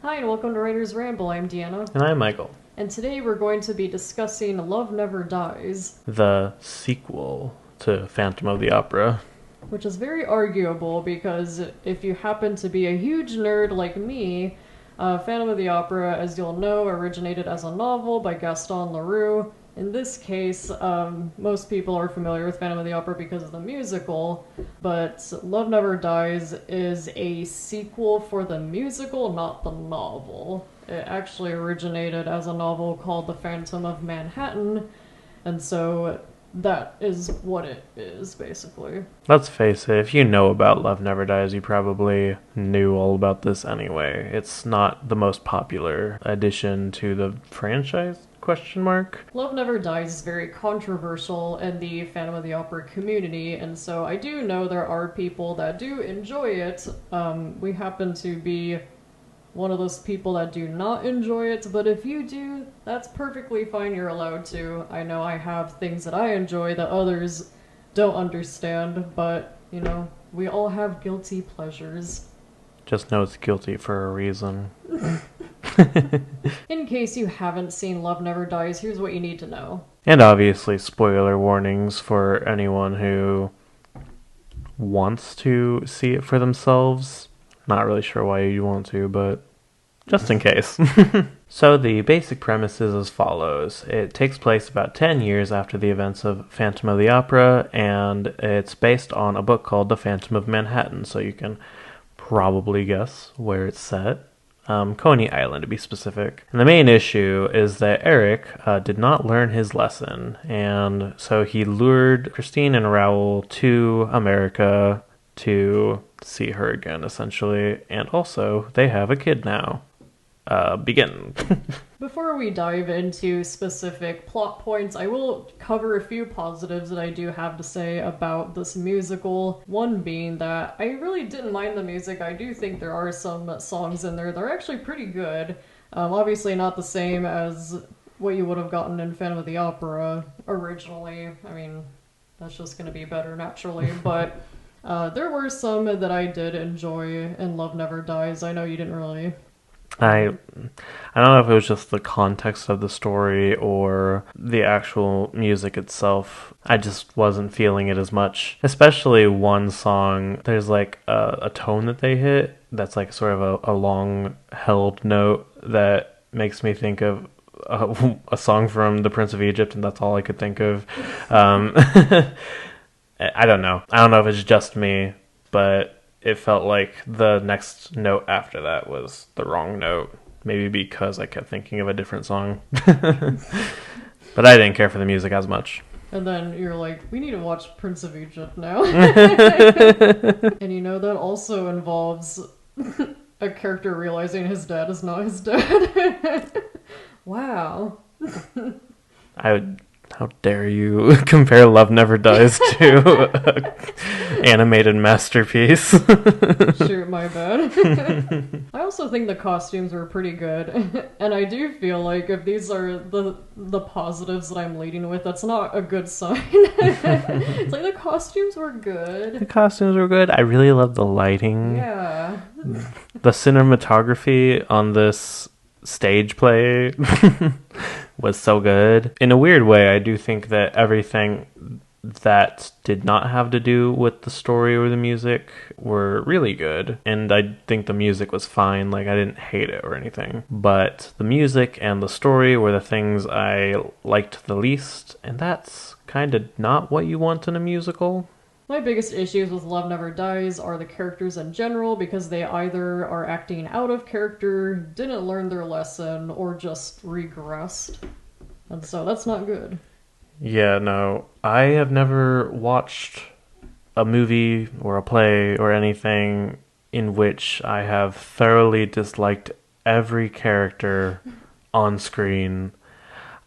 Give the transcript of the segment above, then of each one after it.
Hi, and welcome to Writer's Ramble. I'm Deanna. And I'm Michael. And today we're going to be discussing Love Never Dies, The sequel to Phantom of the Opera. which is very arguable because if you happen to be a huge nerd like me, Phantom of the Opera, as you'll know, originated as a novel by Gaston Leroux. In this case, most people are familiar with Phantom of the Opera because of the musical, but Love Never Dies is a sequel for the musical, not the novel. It actually originated as a novel called The Phantom of Manhattan, and so that is what it is, basically. Let's face it, if you know about Love Never Dies, you probably knew all about this anyway. It's not the most popular addition to the franchise? Question mark. Love Never Dies is very controversial in the Phantom of the Opera community, and so I do know there are people that do enjoy it. We happen to be one of those people that do not enjoy it, but if you do, that's perfectly fine, you're allowed to. I know I have things that I enjoy that others don't understand, but, you know, we all have guilty pleasures. Just know it's guilty for a reason. In case you haven't seen Love Never Dies, here's what you need to know. And obviously spoiler warnings for anyone who wants to see it for themselves. Not really sure why you want to, but just in case. So the basic premise is as follows. It takes place about 10 years after the events of Phantom of the Opera, and it's based on a book called The Phantom of Manhattan, so you can probably guess where it's set. Coney Island, to be specific. And the main issue is that Eric did not learn his lesson, and so he lured Christine and Raul to America to see her again, essentially, and also they have a kid now. Begin. Before we dive into specific plot points, I will cover a few positives that I do have to say about this musical. One being that I really didn't mind the music. I do think there are some songs in there that are actually pretty good. Obviously not the same as what you would have gotten in Phantom of the Opera originally. I mean, that's just going to be better naturally, but there were some that I did enjoy in Love Never Dies. I know you didn't really. I don't know if it was just the context of the story or the actual music itself. I just wasn't feeling it as much. Especially one song, there's like a tone that they hit that's like sort of a long held note that makes me think of a song from The Prince of Egypt, and that's all I could think of. I don't know. I don't know if it's just me, but it felt like the next note after that was the wrong note. Maybe because I kept thinking of a different song. But I didn't care for the music as much. And then you're like, we need to watch Prince of Egypt now. And you know, that also involves a character realizing his dad is not his dad. Wow. How dare you compare Love Never Dies to an animated masterpiece? Shoot, my bad. I also think the costumes were pretty good. And I do feel like if these are the positives that I'm leading with, that's not a good sign. It's like the costumes were good. The costumes were good. I really loved the lighting. Yeah. The cinematography on this stage play was so good. In a weird way, I do think that everything that did not have to do with the story or the music were really good, and I think the music was fine. Like, I didn't hate it or anything, but the music and the story were the things I liked the least, and that's kind of not what you want in a musical. My biggest issues with Love Never Dies are the characters in general, because they either are acting out of character, didn't learn their lesson, or just regressed. And so that's not good. Yeah, no. I have never watched a movie or a play or anything in which I have thoroughly disliked every character on screen.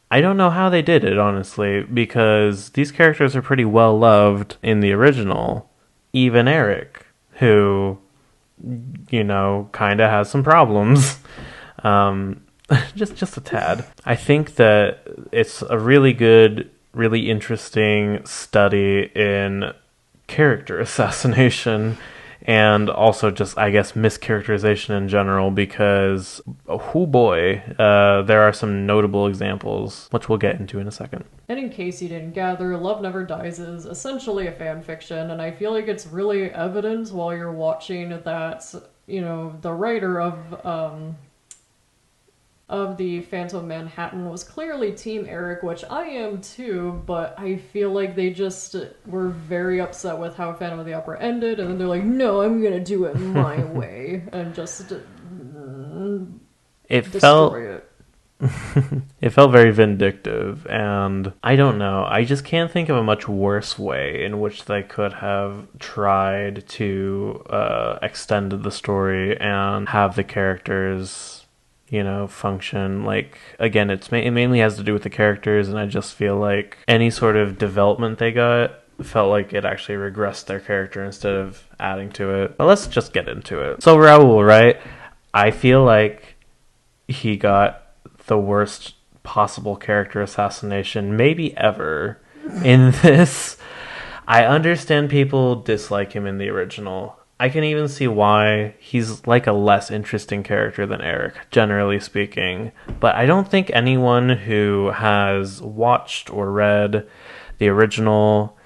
I don't know how they did it, honestly, because these characters are pretty well loved in the original. Even Eric, who, you know, kind of has some problems. Just a tad. I think that it's a really good, really interesting study in character assassination And also just, I guess, mischaracterization in general because, oh boy, there are some notable examples, which we'll get into in a second. And in case you didn't gather, Love Never Dies is essentially a fan fiction, and I feel like it's really evident while you're watching that, you know, the writer of the Phantom Manhattan was clearly Team Eric, which I am too, but I feel like they just were very upset with how Phantom of the Opera ended, and then they're like, no, I'm gonna do it my way, and just destroy it. It felt very vindictive, and I don't know. I just can't think of a much worse way in which they could have tried to extend the story and have the characters, you know, function. Like, again, it mainly has to do with the characters, and I just feel like any sort of development they got felt like it actually regressed their character instead of adding to it. But let's just get into it. So Raul, right? I feel like he got the worst possible character assassination maybe ever in this. I understand people dislike him in the original. I can even see why. He's like a less interesting character than Eric, generally speaking. But I don't think anyone who has watched or read the original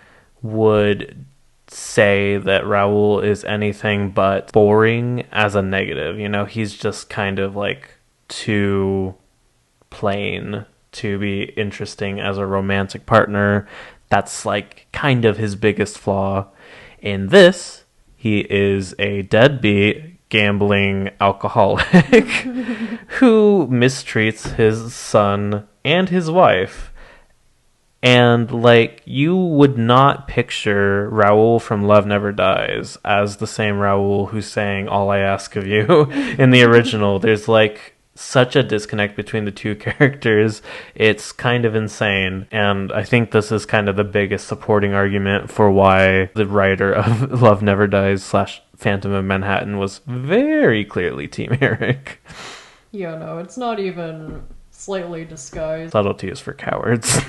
would say that Raul is anything but boring as a negative. You know, he's just kind of like too plain to be interesting as a romantic partner. That's like kind of his biggest flaw. In this, he is a deadbeat gambling alcoholic who mistreats his son and his wife. And, like, you would not picture Raul from Love Never Dies as the same Raul who's saying All I Ask of You in the original. There's, like, such a disconnect between the two characters. It's kind of insane. And I think this is kind of the biggest supporting argument for why the writer of Love Never Dies / Phantom of Manhattan was very clearly Team Eric. Yeah, no, it's not even slightly disguised. Subtlety is for cowards.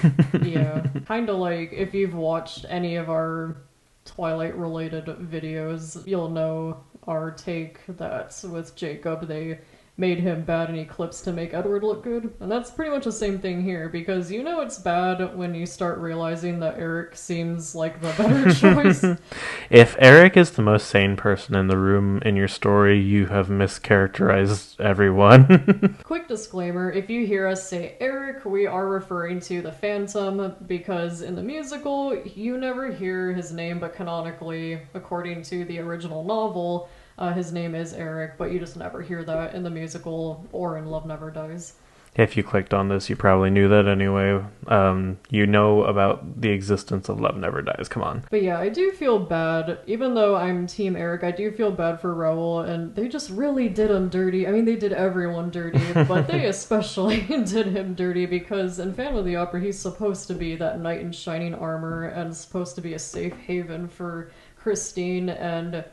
Yeah, kind of like if you've watched any of our Twilight-related videos, you'll know our take that with Jacob, they made him bad in Eclipse to make Edward look good. And that's pretty much the same thing here, because you know it's bad when you start realizing that Eric seems like the better choice. If Eric is the most sane person in the room in your story, you have mischaracterized everyone. Quick disclaimer, if you hear us say Eric, we are referring to the Phantom, because in the musical, you never hear his name, but canonically, according to the original novel, his name is Eric, but you just never hear that in the musical or in Love Never Dies. If you clicked on this, you probably knew that anyway. You know about the existence of Love Never Dies, come on. But yeah, I do feel bad, even though I'm Team Eric, I do feel bad for Raul, and they just really did him dirty. I mean, they did everyone dirty, but they especially did him dirty, because in Phantom of the Opera, he's supposed to be that knight in shining armor, and supposed to be a safe haven for Christine, and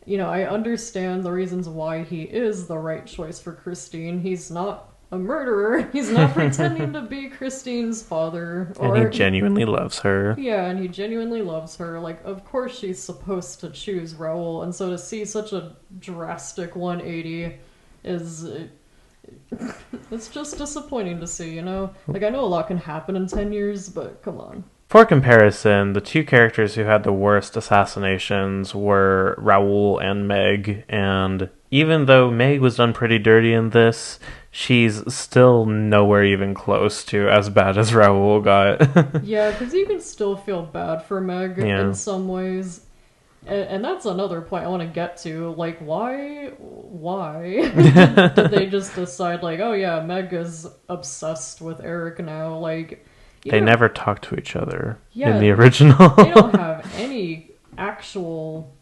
you know, I understand the reasons why he is the right choice for Christine. He's not a murderer. He's not pretending to be Christine's father. And he genuinely loves her. Yeah, and he genuinely loves her. Like, of course she's supposed to choose Raul, and so to see such a drastic 180 is... it's just disappointing to see, you know? Like, I know a lot can happen in 10 years, but come on. For comparison, the two characters who had the worst assassinations were Raul and Meg, and even though Meg was done pretty dirty in this, she's still nowhere even close to as bad as Raul got. Yeah, because you can still feel bad for Meg in some ways. And that's another point I want to get to. Like, why did they just decide, like, oh yeah, Meg is obsessed with Eric now, like... They never talk to each other in the original. They don't have any actual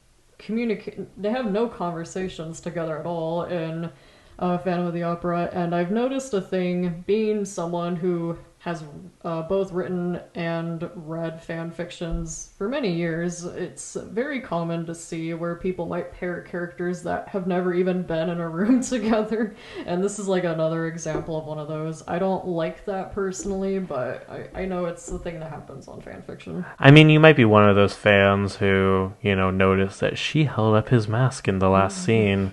they have no conversations together at all in Phantom of the Opera, and I've noticed a thing, being someone who has both written and read fan fictions for many years, it's very common to see where people might pair characters that have never even been in a room together. And this is like another example of one of those. I don't like that personally, but I know it's the thing that happens on fan fiction. I mean, you might be one of those fans who, noticed that she held up his mask in the last scene.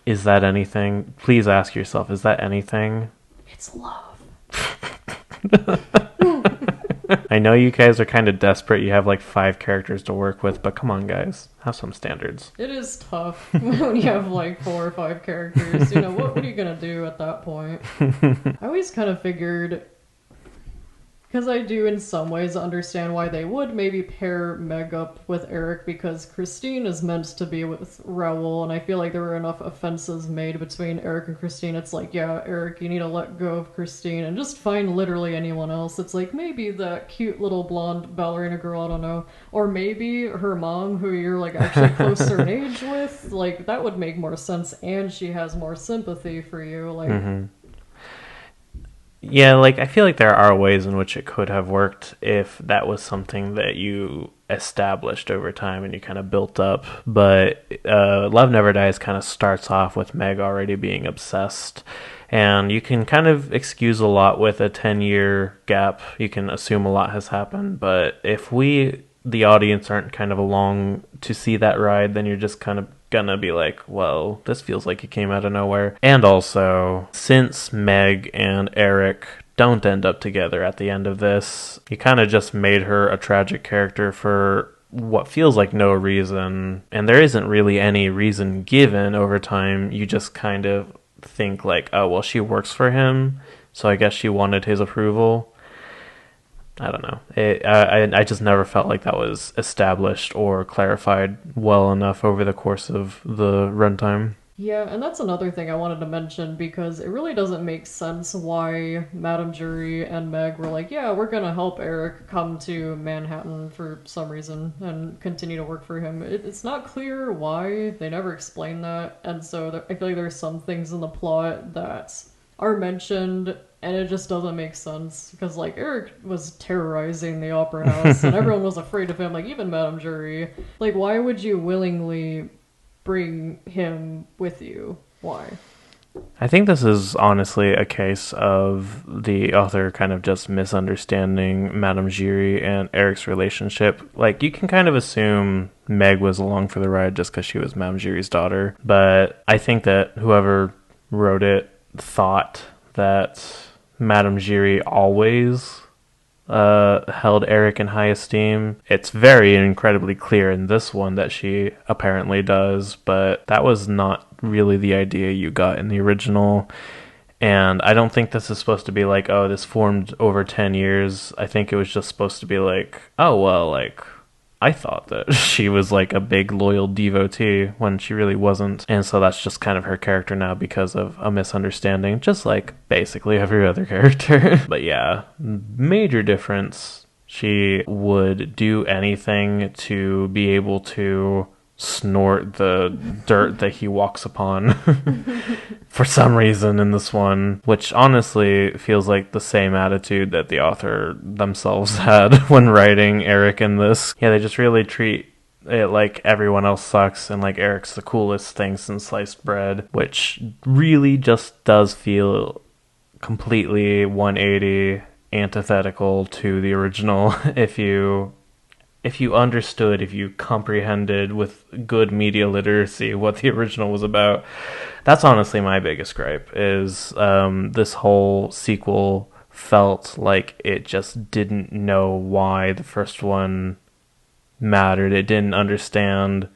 Is that anything? Please ask yourself, is that anything? It's love. I know you guys are kind of desperate. You have like 5 characters to work with, but come on, guys. Have some standards. It is tough when you have like 4 or 5 characters. What are you going to do at that point? I always kind of figured, because I do in some ways understand why they would maybe pair Meg up with Eric, because Christine is meant to be with Raul, and I feel like there were enough offenses made between Eric and Christine. It's like, yeah, Eric, you need to let go of Christine and just find literally anyone else. It's like maybe that cute little blonde ballerina girl, I don't know, or maybe her mom, who you're like actually closer in age with. Like, that would make more sense, and she has more sympathy for you. Like. Mm-hmm. Yeah, like, I feel like there are ways in which it could have worked if that was something that you established over time and you kind of built up. But Love Never Dies kind of starts off with Meg already being obsessed. And you can kind of excuse a lot with a 10-year gap. You can assume a lot has happened. But if we, the audience, aren't kind of along to see that ride, then you're just kind of gonna be like, well, this feels like it came out of nowhere. And also, since Meg and Eric don't end up together at the end of this, you kind of just made her a tragic character for what feels like no reason, and there isn't really any reason given over time. You just kind of think like, oh, well, she works for him, so I guess she wanted his approval. I don't know. I just never felt like that was established or clarified well enough over the course of the runtime. Yeah, and that's another thing I wanted to mention, because it really doesn't make sense why Madame Giry and Meg were like, yeah, we're gonna help Eric come to Manhattan for some reason and continue to work for him. It's not clear why. They never explain that, and so I feel like there's some things in the plot that are mentioned, and it just doesn't make sense, because like Eric was terrorizing the opera house and everyone was afraid of him, like even Madame Giry. Like, why would you willingly bring him with you? Why? I think this is honestly a case of the author kind of just misunderstanding Madame Giry and Eric's relationship. Like, you can kind of assume Meg was along for the ride just because she was Madame Giry's daughter, but I think that whoever wrote it thought that Madame Giry always held Eric in high esteem. It's very incredibly clear in this one that she apparently does, but that was not really the idea you got in the original. And I don't think this is supposed to be like, oh, this formed over 10 years. I think it was just supposed to be like, oh, well, like, I thought that she was like a big loyal devotee when she really wasn't. And so that's just kind of her character now because of a misunderstanding, just like basically every other character. But yeah, major difference. She would do anything to be able to snort the dirt that he walks upon for some reason in this one, which honestly feels like the same attitude that the author themselves had when writing Eric in this. Yeah, they just really treat it like everyone else sucks and like Eric's the coolest thing since sliced bread, which really just does feel completely 180 antithetical to the original. If you understood, if you comprehended with good media literacy what the original was about. That's honestly my biggest gripe, is this whole sequel felt like it just didn't know why the first one mattered. It didn't understand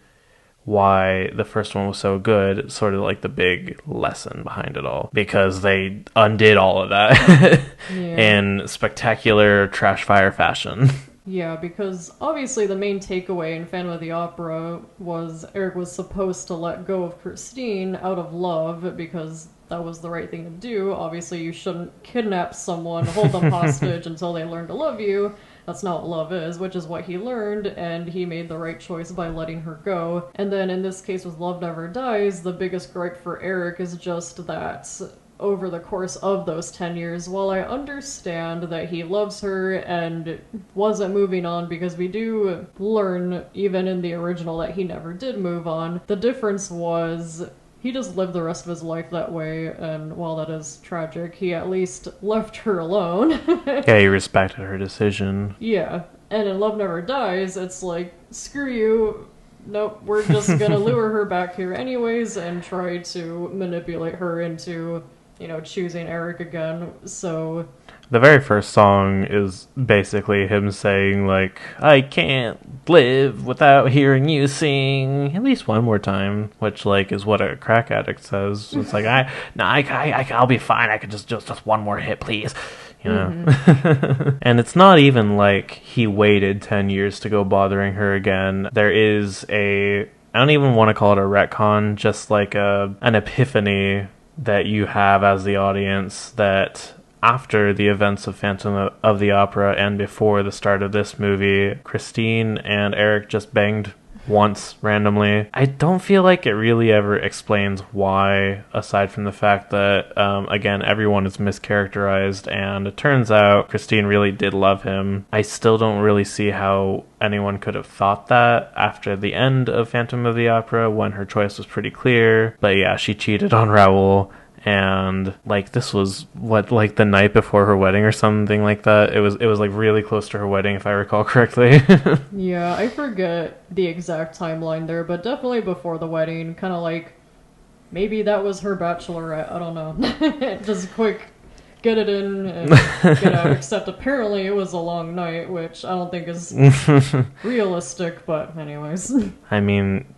why the first one was so good, sort of like the big lesson behind it all, because they undid all of that in spectacular trash fire fashion. Yeah, because obviously the main takeaway in Phantom of the Opera was Eric was supposed to let go of Christine out of love because that was the right thing to do. Obviously, you shouldn't kidnap someone, hold them hostage until they learn to love you. That's not what love is, which is what he learned, and he made the right choice by letting her go. And then in this case with Love Never Dies, the biggest gripe for Eric is just that over the course of those 10 years, while I understand that he loves her and wasn't moving on, because we do learn, even in the original, that he never did move on, the difference was he just lived the rest of his life that way, and while that is tragic, he at least left her alone. Yeah, he respected her decision. Yeah, and in Love Never Dies, it's like, screw you, nope, we're just gonna lure her back here anyways and try to manipulate her into, choosing Eric again. So The very first song is basically him saying, like, I can't live without hearing you sing at least one more time, which, like, is what a crack addict says. It's like, I'll be fine. I could just one more hit, please. Mm-hmm. And it's not even like he waited 10 years to go bothering her again. There is I don't even want to call it a retcon, just like an epiphany that you have as the audience that after the events of Phantom of the Opera and before the start of this movie, Christine and Eric just banged once randomly. I don't feel like it really ever explains why, aside from the fact that, again, everyone is mischaracterized, and it turns out Christine really did love him. I still don't really see how anyone could have thought that after the end of Phantom of the Opera, when her choice was pretty clear. But yeah, she cheated on Raul. And like this was like the night before her wedding or something like that. It was like really close to her wedding, if I recall correctly. Yeah, I forget the exact timeline there, but definitely before the wedding. Kind of like maybe that was her bachelorette. I don't know. Just quick, get it in and get out. Except apparently it was a long night, which I don't think is realistic. But anyways, I mean,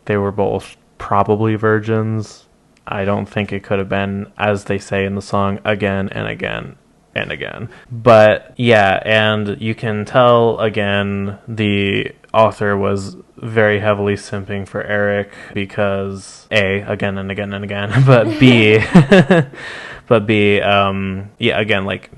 they were both probably virgins. I don't think it could have been, as they say in the song, again and again and again. But yeah, and you can tell, again, the author was very heavily simping for Eric because A, again and again and again, but B, yeah, again, like,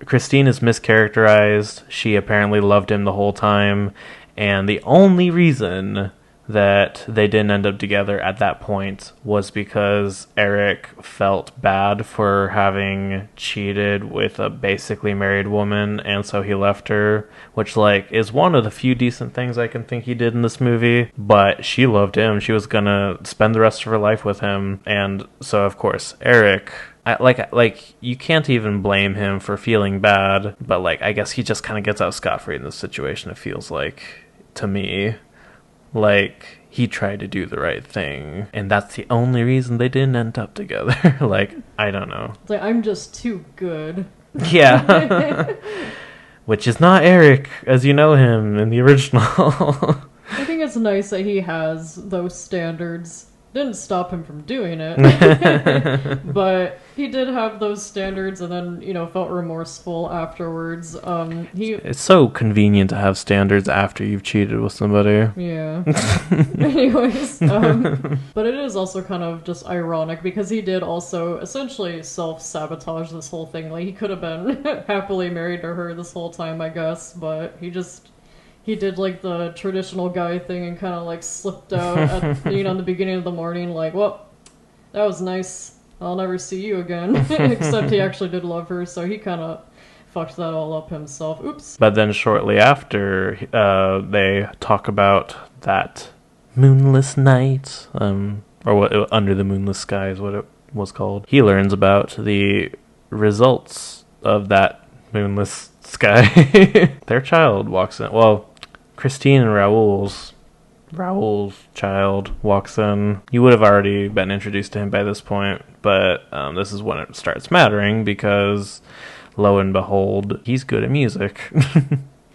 Christine is mischaracterized. She apparently loved him the whole time, and the only reason that they didn't end up together at that point was because Eric felt bad for having cheated with a basically married woman, and so he left her, which, like, is one of the few decent things I can think he did in this movie. But she loved him. She was gonna spend the rest of her life with him, and so of course Eric, like you can't even blame him for feeling bad, but like I guess he just kind of gets out scot-free in this situation, it feels like to me. Like, he tried to do the right thing, and that's the only reason they didn't end up together. Like, I don't know. It's like, I'm just too good. Yeah. Which is not Eric, as you know him in the original. I think it's nice that he has those standards. Didn't stop him from doing it. But he did have those standards and then, felt remorseful afterwards. It's so convenient to have standards after you've cheated with somebody. Yeah. Anyways, but it is also kind of just ironic because he did also essentially self-sabotage this whole thing. Like, he could have been happily married to her this whole time, I guess, but he did like the traditional guy thing and kind of like slipped out at, in the beginning of the morning, like, well, that was nice. I'll never see you again. Except he actually did love her, so he kind of fucked that all up himself. Oops. But then shortly after, they talk about that moonless night, or what, Under the Moonless Sky is what it was called. He learns about the results of that moonless sky. Their child walks in. Well, Christine and Raul's child walks in. You would have already been introduced to him by this point, but this is when it starts mattering because, lo and behold, he's good at music.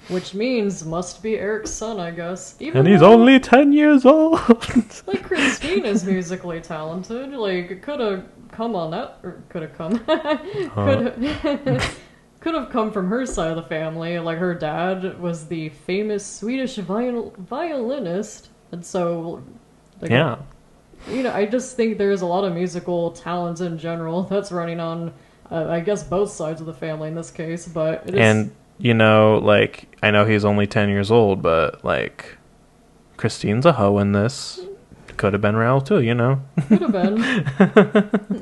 Which means must be Eric's son, I guess. And he's only 10 years old. Like, Christine is musically talented. Like, it could have come on that, or could have come. Could have come from her side of the family. Like, her dad was the famous Swedish violinist, and so, like, yeah. I just think there's a lot of musical talents in general that's running on, I guess, both sides of the family in this case. But it is. And like, I know he's only 10 years old, but like, Christine's a hoe in this. Could have been Raul too, Could have been.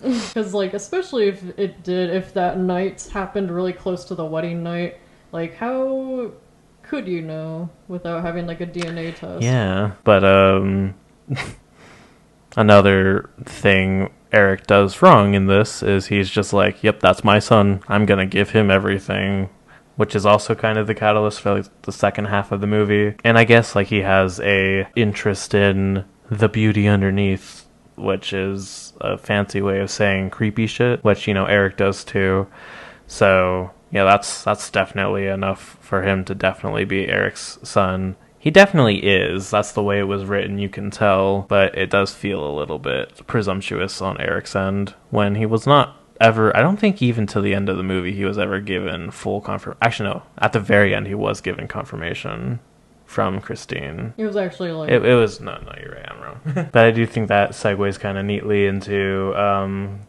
Because, like, especially if that night happened really close to the wedding night, like, how could you know without having, like, a DNA test? Yeah, but, another thing Eric does wrong in this is he's just like, yep, that's my son. I'm gonna give him everything. Which is also kind of the catalyst for like the second half of the movie. And I guess like he has a interest in the beauty underneath, which is a fancy way of saying creepy shit, which, Eric does too. So yeah, that's definitely enough for him to definitely be Eric's son. He definitely is. That's the way it was written, you can tell. But it does feel a little bit presumptuous on Eric's end when he was not ever, I don't think even to the end of the movie he was ever given full confirmation. Actually, no. At the very end, he was given confirmation from Christine. It was actually like... It was... No, you're right. I'm wrong. But I do think that segues kind of neatly into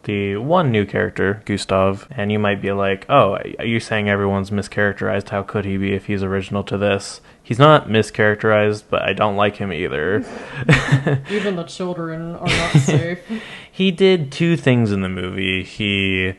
the one new character, Gustav. And you might be like, oh, are you saying everyone's mischaracterized? How could he be if he's original to this? He's not mischaracterized, but I don't like him either. Even the children are not safe. He did two things in the movie. He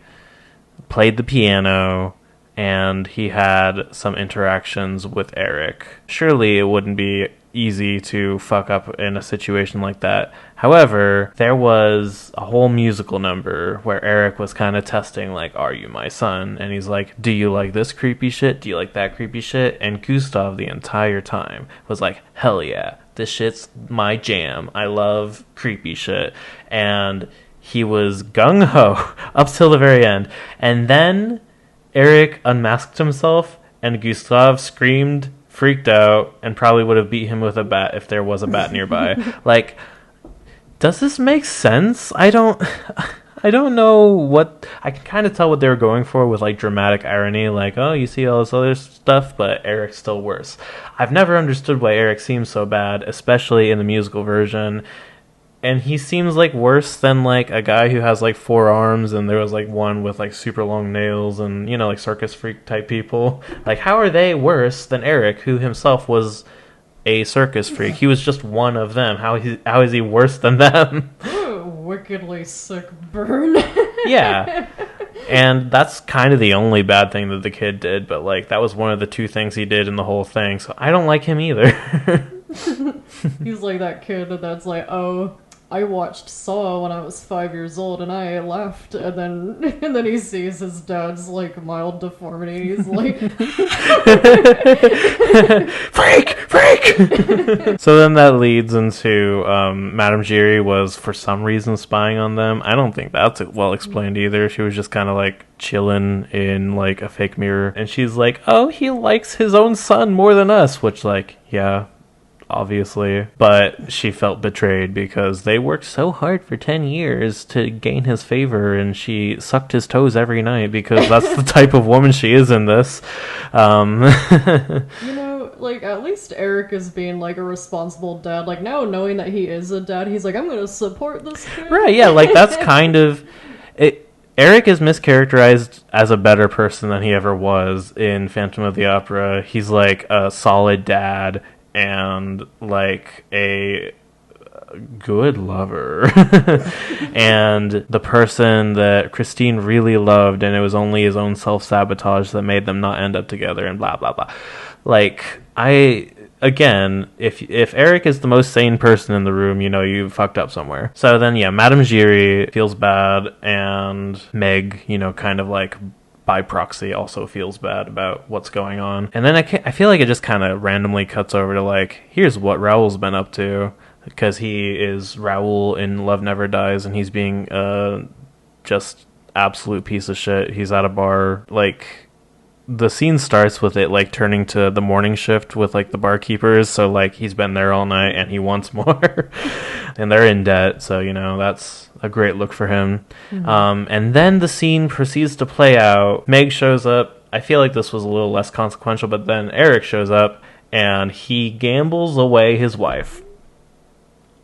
played the piano, and he had some interactions with Eric. Surely it wouldn't be easy to fuck up in a situation like that. However, there was a whole musical number where Eric was kind of testing, like, are you my son? And he's like, do you like this creepy shit? Do you like that creepy shit? And Gustav the entire time was like, hell yeah, this shit's my jam. I love creepy shit. And he was gung-ho up till the very end. And then Eric unmasked himself, and Gustav screamed, freaked out, and probably would have beat him with a bat if there was a bat nearby. Like, does this make sense? I don't know what... I can kind of tell what they were going for with, like, dramatic irony. Like, oh, you see all this other stuff, but Eric's still worse. I've never understood why Eric seems so bad, especially in the musical version. And he seems like worse than like a guy who has like 4 arms, and there was like one with like super long nails, and like circus freak type people. Like, how are they worse than Eric, who himself was a circus freak? He was just one of them. How is he worse than them? Ooh, wickedly sick burn. Yeah. And that's kind of the only bad thing that the kid did, but like that was one of the 2 things he did in the whole thing. So I don't like him either. He's like that kid that's like, oh, I watched Saw when I was 5 years old, and I laughed, and then he sees his dad's like mild deformity. He's like, freak. So then that leads into Madame Giry was for some reason spying on them. I don't think that's well explained either. She was just kind of like chilling in like a fake mirror, and she's like, oh, he likes his own son more than us, which like, yeah, obviously, but she felt betrayed because they worked so hard for 10 years to gain his favor, and she sucked his toes every night because that's the type of woman she is in this. Like, at least Eric is being like a responsible dad. Like, now knowing that he is a dad, he's like, I'm gonna support this kid. Right, yeah, like that's kind of it. Eric is mischaracterized as a better person than he ever was in Phantom of the Opera. He's like a solid dad and like a good lover and the person that Christine really loved, and it was only his own self-sabotage that made them not end up together, and blah blah blah. Like, again, if Eric is the most sane person in the room, you fucked up somewhere. So then yeah, Madame Giry feels bad, and Meg, kind of like by proxy also feels bad about what's going on. And then I feel like it just kind of randomly cuts over to like, here's what Raul's been up to, because he is Raul in Love Never Dies, and he's being just absolute piece of shit. He's at a bar. Like, the scene starts with it like turning to the morning shift with like the barkeepers, so like he's been there all night and he wants more. And they're in debt, so that's a great look for him. Mm-hmm. And then the scene proceeds to play out. Meg shows up. I feel like this was a little less consequential, but then Eric shows up and he gambles away his wife.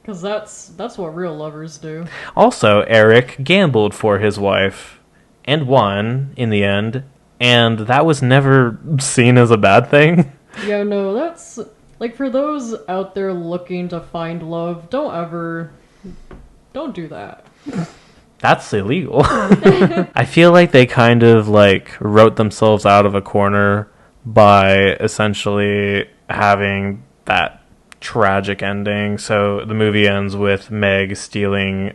Because that's what real lovers do. Also, Eric gambled for his wife and won in the end, and that was never seen as a bad thing. Yeah, no, that's Like, for those out there looking to find love, don't do that. That's illegal. I feel like they kind of like wrote themselves out of a corner by essentially having that tragic ending. So the movie ends with Meg stealing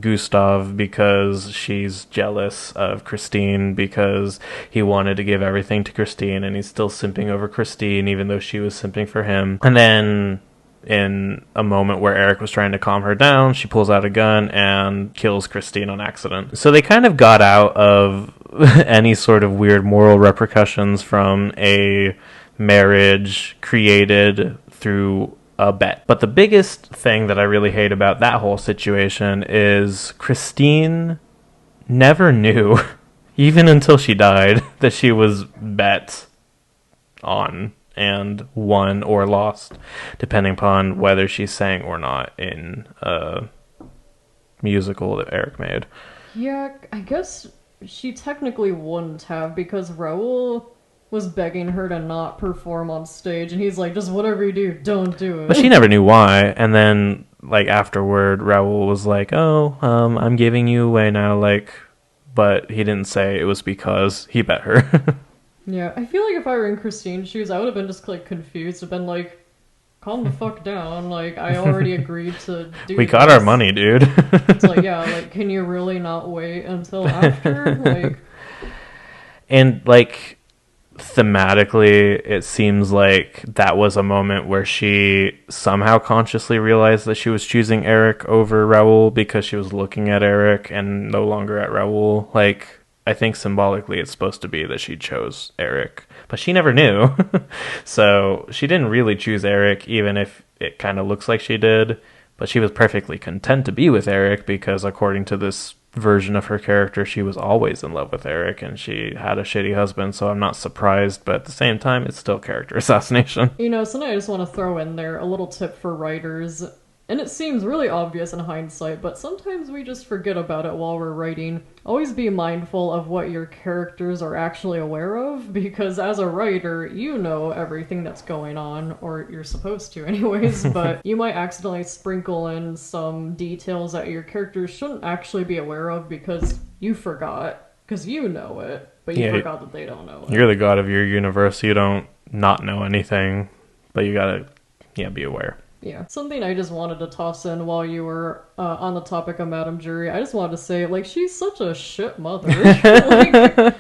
Gustav because she's jealous of Christine because he wanted to give everything to Christine and he's still simping over Christine even though she was simping for him. And then in a moment where Eric was trying to calm her down, she pulls out a gun and kills Christine on accident. So they kind of got out of any sort of weird moral repercussions from a marriage created through a bet. But the biggest thing that I really hate about that whole situation is Christine never knew, even until she died, that she was bet on and won or lost, depending upon whether she sang or not in a musical that Eric made. Yeah, I guess she technically wouldn't have, because Raul was begging her to not perform on stage, and he's like, just whatever you do, don't do it. But she never knew why, and then, like, afterward, Raul was like, I'm giving you away now, like, but he didn't say it was because he bet her. Yeah, I feel like if I were in Christine's shoes, I would have been just, like, confused. I've been like, calm the fuck down. Like, I already agreed to do We got our money, dude. It's like, yeah, like, can you really not wait until after? Like, and, like, thematically, it seems like that was a moment where she somehow consciously realized that she was choosing Eric over Raul because she was looking at Eric and no longer at Raul. Like, I think symbolically it's supposed to be that she chose Eric, but she never knew. So she didn't really choose Eric, even if it kind of looks like she did, but she was perfectly content to be with Eric because according to this version of her character, she was always in love with Eric and she had a shitty husband, so I'm not surprised, but at the same time, it's still character assassination. You know, something I just want to throw in there, a little tip for writers. And it seems really obvious in hindsight, but sometimes we just forget about it while we're writing. Always be mindful of what your characters are actually aware of, because as a writer, you know everything that's going on, or you're supposed to anyways, but you might accidentally sprinkle in some details that your characters shouldn't actually be aware of because you forgot, because you know it, but you forgot that they don't know it. You're the god of your universe, you don't not know anything, but you gotta, be aware. Yeah. Something I just wanted to toss in while you were on the topic of Madame Giry, I just wanted to say, like, she's such a shit mother.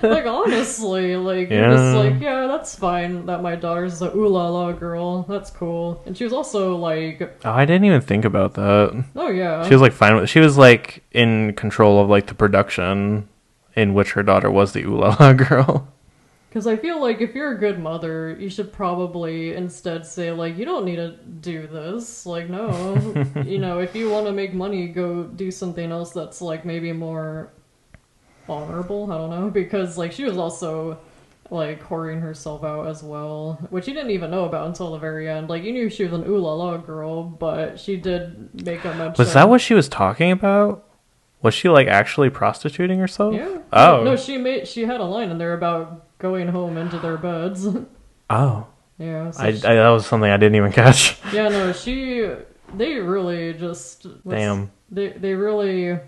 like, honestly, like, you're just like, yeah, that's fine that my daughter's a ooh la la girl. That's cool. And she was also, like... Oh, I didn't even think about that. Oh, yeah. She was, like, fine with... She was, like, in control of, like, the production in which her daughter was the ooh la la girl. Because I feel like if you're a good mother, you should probably instead say, like, you don't need to do this. Like, no. You know, if you want to make money, go do something else that's, like, maybe more honorable. I don't know. Because, like, she was also, like, whoring herself out as well, which you didn't even know about until the very end. Like, you knew she was an ooh la la girl, but she did make a mention. Was that what she was talking about? Was she, like, actually prostituting herself? Yeah. Oh. No, she had a line in there about going home into their beds. Oh. Yeah. So that was something I didn't even catch. Yeah, no, they really just... Damn. They really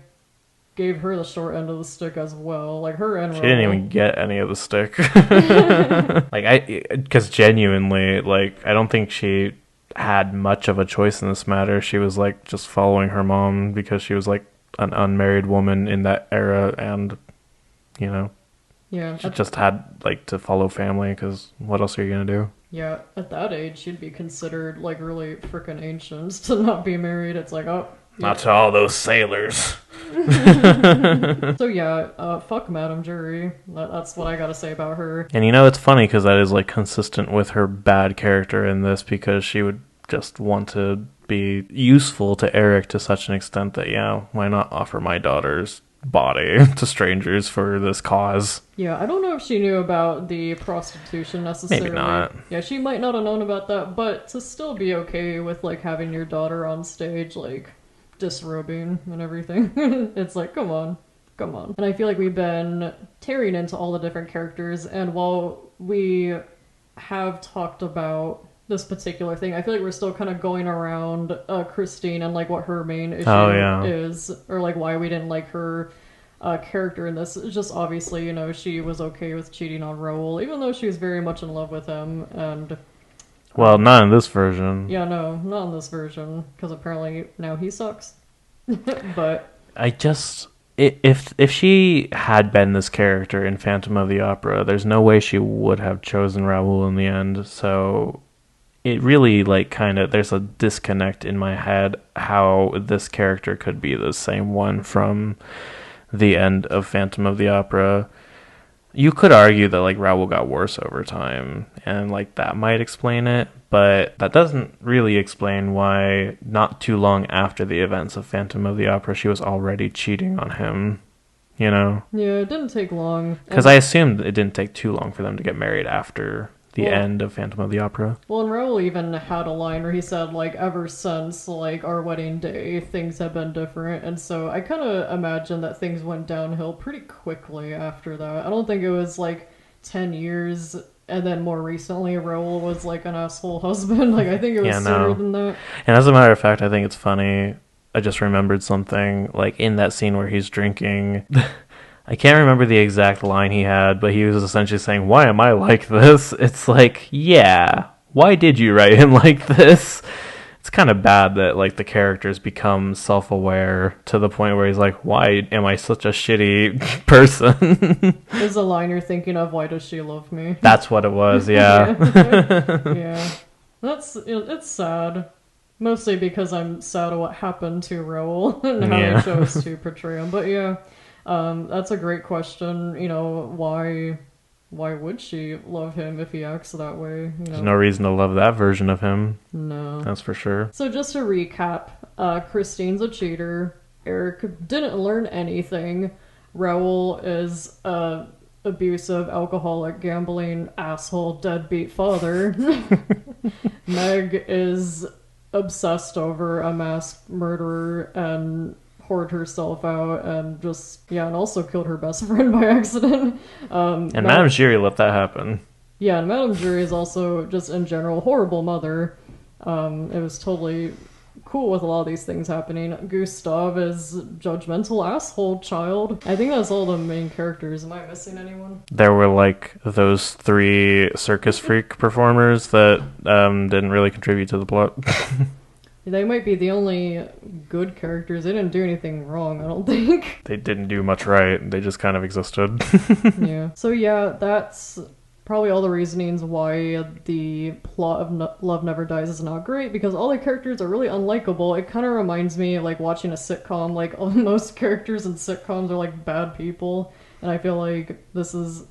gave her the short end of the stick as well. Like, her and She Raul. didn't even get any of the stick. Because genuinely, like, I don't think she had much of a choice in this matter. She was, like, just following her mom because she was, like, an unmarried woman in that era and, you know... Yeah. She just had, like, to follow family, because what else are you going to do? Yeah, at that age, she'd be considered, like, really frickin' ancient to not be married. It's like, oh... Yeah. Not to all those sailors. So, yeah, fuck Madame Giry. That's what I gotta say about her. And, you know, it's funny, because that is, like, consistent with her bad character in this, because she would just want to be useful to Eric to such an extent that, yeah, why not offer my daughter's body to strangers for this cause? Yeah, I don't know if she knew about the prostitution necessarily. Maybe not. Yeah, she might not have known about that, but to still be okay with, like, having your daughter on stage, like, disrobing and everything. It's like, come on. And I feel like we've been tearing into all the different characters, and while we have talked about this particular thing. I feel like we're still kind of going around Christine and like what her main issue is, or like why we didn't like her character in this. It's just obviously, you know, she was okay with cheating on Raul, even though she was very much in love with him. And well, not in this version. Yeah, no, not in this version, because apparently now he sucks. But I just, if she had been this character in Phantom of the Opera, there's no way she would have chosen Raul in the end. So it really, like, kind of, there's a disconnect in my head how this character could be the same one from the end of Phantom of the Opera. You could argue that, like, Raul got worse over time, and, like, that might explain it, but that doesn't really explain why not too long after the events of Phantom of the Opera she was already cheating on him, you know? Yeah, it didn't take long. Because I assumed it didn't take too long for them to get married after the end of Phantom of the Opera. Well, and Raul even had a line where he said, like, ever since, like, our wedding day, things have been different. And so I kind of imagine that things went downhill pretty quickly after that. I don't think it was, like, 10 years, and then more recently Raul was, like, an asshole husband. Like, I think it was sooner than that. And as a matter of fact, I think it's funny. I just remembered something, like, in that scene where he's drinking... I can't remember the exact line he had, but he was essentially saying, why am I like this? It's like, yeah, why did you write him like this? It's kind of bad that, like, the characters become self-aware to the point where he's like, why am I such a shitty person? There's a line you're thinking of, why does she love me? That's what it was, yeah. Yeah. It's sad. Mostly because I'm sad at what happened to Raul and how they chose to portray him. But yeah. That's a great question. You know, why would she love him if he acts that way? You know? There's no reason to love that version of him. No. That's for sure. So just to recap, Christine's a cheater. Eric didn't learn anything. Raul is a abusive, alcoholic, gambling, asshole, deadbeat father. Meg is obsessed over a masked murderer and poured herself out and and also killed her best friend by accident. And Madame Giry let that happen. Yeah, and Madame Giry is also just in general horrible mother. It was totally cool with a lot of these things happening. Gustav is judgmental asshole child. I think that's all the main characters. Am I missing anyone? There were like those 3 circus freak performers that didn't really contribute to the plot. They might be the only good characters. They didn't do anything wrong, I don't think. They didn't do much right. They just kind of existed. Yeah. So yeah, that's probably all the reasonings why the plot of Love Never Dies is not great, because all the characters are really unlikable. It kind of reminds me of, like, watching a sitcom. Like, most characters in sitcoms are, like, bad people. And I feel like this is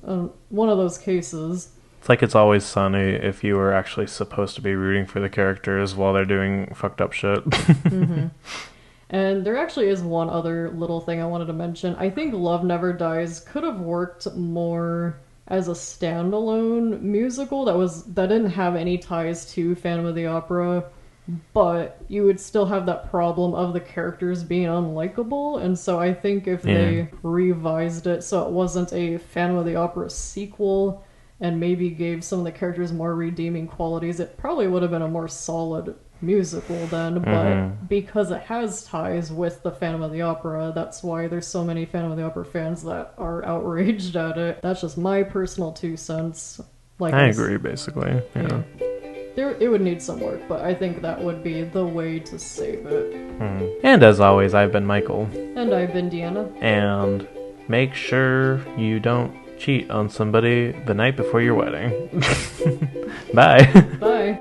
one of those cases. It's like It's Always Sunny if you were actually supposed to be rooting for the characters while they're doing fucked up shit. Mm-hmm. And there actually is one other little thing I wanted to mention. I think Love Never Dies could have worked more as a standalone musical that didn't have any ties to Phantom of the Opera, but you would still have that problem of the characters being unlikable. And so I think if they revised it so it wasn't a Phantom of the Opera sequel and maybe gave some of the characters more redeeming qualities, it probably would have been a more solid musical then. But because it has ties with the Phantom of the Opera, that's why there's so many Phantom of the Opera fans that are outraged at it. That's just my personal 2 cents. Like, I agree, basically. Yeah. It would need some work, but I think that would be the way to save it. And as always, I've been Michael. And I've been Deanna. And make sure you don't cheat on somebody the night before your wedding. Bye. Bye.